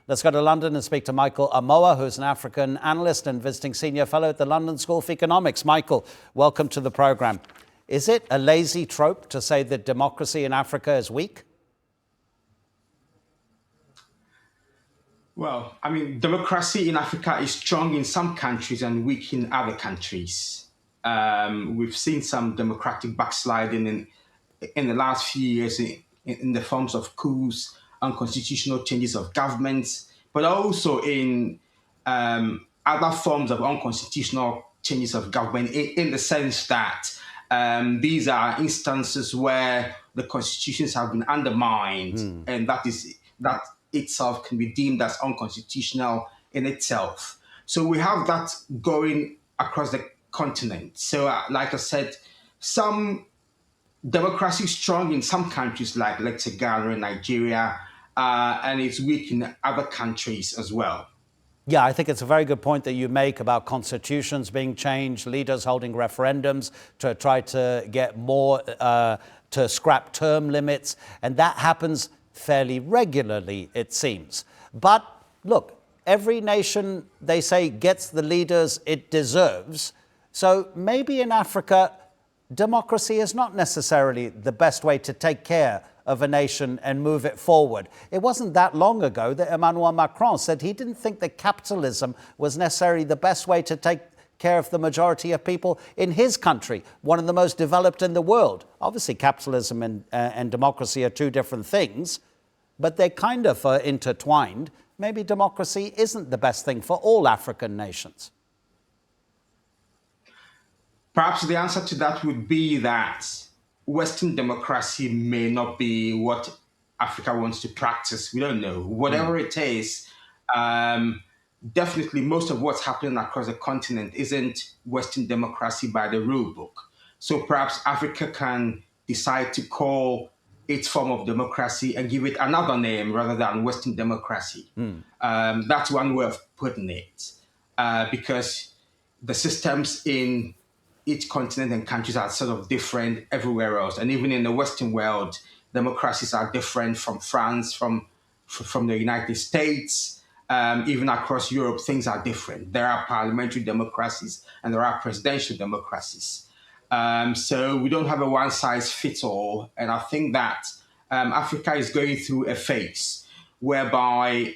Let's go to London and speak to Michael Amoah, who's an African analyst and visiting senior fellow at the London School of Economics. Michael, welcome to the program. Is it a lazy trope to say that democracy in Africa is weak? Well, I mean, democracy in Africa is strong in some countries and weak in other countries. We've seen some democratic backsliding in the last few years in the forms of coups, unconstitutional changes of governments, but also in other forms of unconstitutional changes of government in the sense that these are instances where the constitutions have been undermined, and that itself can be deemed as unconstitutional in itself. So we have that going across the continent. So like I said, some democracy is strong in some countries like, let's say, Ghana and Nigeria, and it's weak in other countries as well. Yeah, I think it's a very good point that you make about constitutions being changed, leaders holding referendums to try to get more, to scrap term limits, and that happens fairly regularly, it seems. But look, every nation, they say, gets the leaders it deserves. So maybe in Africa, democracy is not necessarily the best way to take care of a nation and move it forward. It wasn't that long ago that Emmanuel Macron said he didn't think that capitalism was necessarily the best way to take care of the majority of people in his country, one of the most developed in the world. Obviously, capitalism and democracy are two different things, but they're kind of intertwined. Maybe democracy isn't the best thing for all African nations. Perhaps the answer to that would be that Western democracy may not be what Africa wants to practice. We don't know. Whatever it is, definitely most of what's happening across the continent isn't Western democracy by the rule book. So perhaps Africa can decide to call its form of democracy and give it another name rather than Western democracy. That's one way of putting it, because the systems in each continent and countries are sort of different everywhere else. And even in the Western world, democracies are different from France, from the United States, even across Europe, things are different. There are parliamentary democracies and there are presidential democracies. So we don't have a one-size-fits-all. And I think that Africa is going through a phase whereby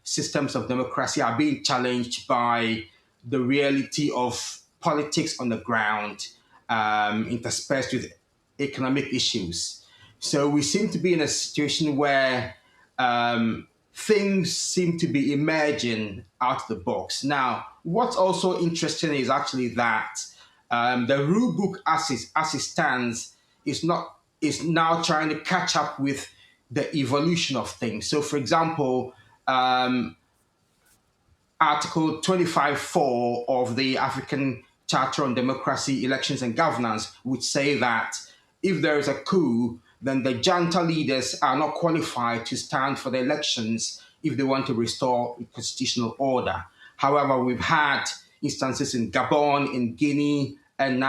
systems of democracy are being challenged by the reality of politics on the ground, interspersed with economic issues. So we seem to be in a situation where things seem to be emerging out of the box. Now, what's also interesting is actually that the rule book as it stands is now trying to catch up with the evolution of things. So, for example, Article 25.4 of the African Charter on Democracy, Elections and Governance would say that if there is a coup, then the junta leaders are not qualified to stand for the elections if they want to restore constitutional order. However, we've had instances in Gabon, in Guinea, and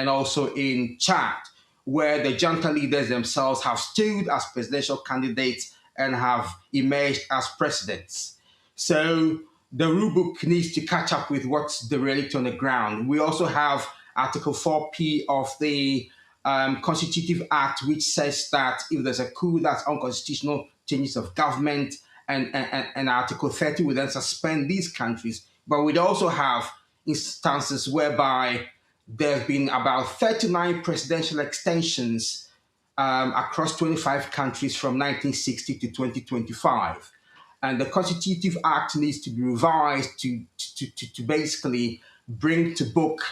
also in Chad, where the junta leaders themselves have stood as presidential candidates and have emerged as presidents. So the rule book needs to catch up with what's the reality on the ground. We also have Article 4P of the Constitutive Act, which says that if there's a coup, that's unconstitutional changes of government, and Article 30 would then suspend these countries. But we'd also have instances whereby there have been about 39 presidential extensions across 25 countries from 1960 to 2025. And the Constitutive Act needs to be revised to basically bring to book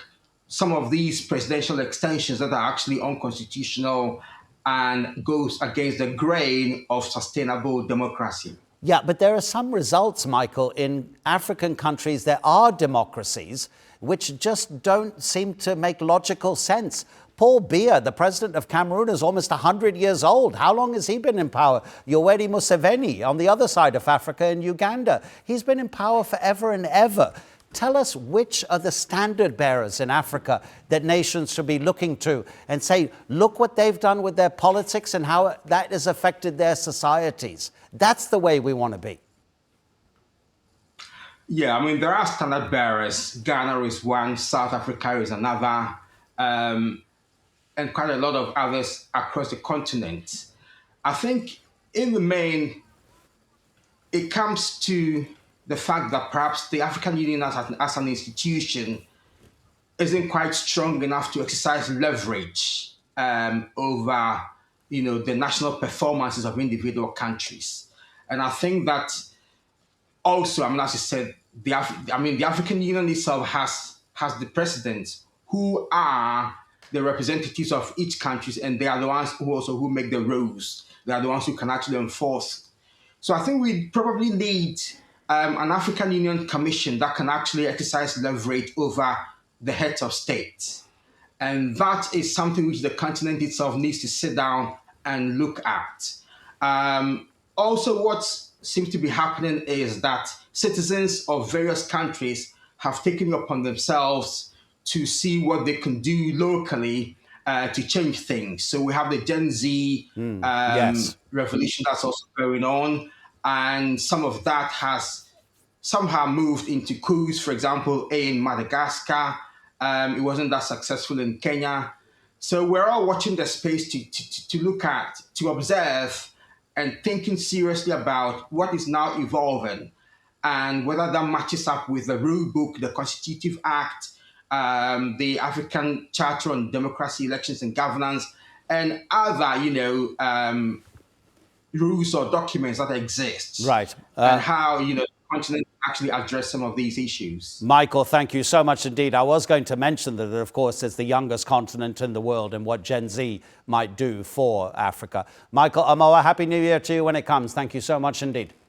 some of these presidential extensions that are actually unconstitutional and goes against the grain of sustainable democracy. Yeah, but there are some results, Michael, in African countries. There are democracies which just don't seem to make logical sense. Paul Biya, the president of Cameroon, is almost 100 years old. How long has he been in power? Yoweri Museveni on the other side of Africa in Uganda. He's been in power forever and ever. Tell us which are the standard bearers in Africa that nations should be looking to and say, look what they've done with their politics and how that has affected their societies. That's the way we want to be. Yeah, I mean, there are standard bearers. Ghana is one, South Africa is another, and quite a lot of others across the continent. I think in the main, it comes to the fact that perhaps the African Union as an institution isn't quite strong enough to exercise leverage over, the national performances of individual countries. And I think that also, I mean, as you said, the African Union itself has the presidents who are the representatives of each country, and they are the ones who make the rules. They are the ones who can actually enforce. So I think we probably need an African Union Commission that can actually exercise leverage over the heads of state. And that is something which the continent itself needs to sit down and look at. Also, what seems to be happening is that citizens of various countries have taken it upon themselves to see what they can do locally to change things. So we have the Gen Z Yes. revolution that's also going on. And some of that has somehow moved into coups, for example, in Madagascar. It wasn't that successful in Kenya. So we're all watching the space to look at, to observe, and thinking seriously about what is now evolving and whether that matches up with the rule book, the Constitutive Act, the African Charter on Democracy, Elections and Governance, and other, rules or documents that exist. Right. And how, the continent actually address some of these issues. Michael, thank you so much indeed. I was going to mention that, of course, it's the youngest continent in the world and what Gen Z might do for Africa. Michael, Amoah, Happy New Year to you when it comes. Thank you so much indeed.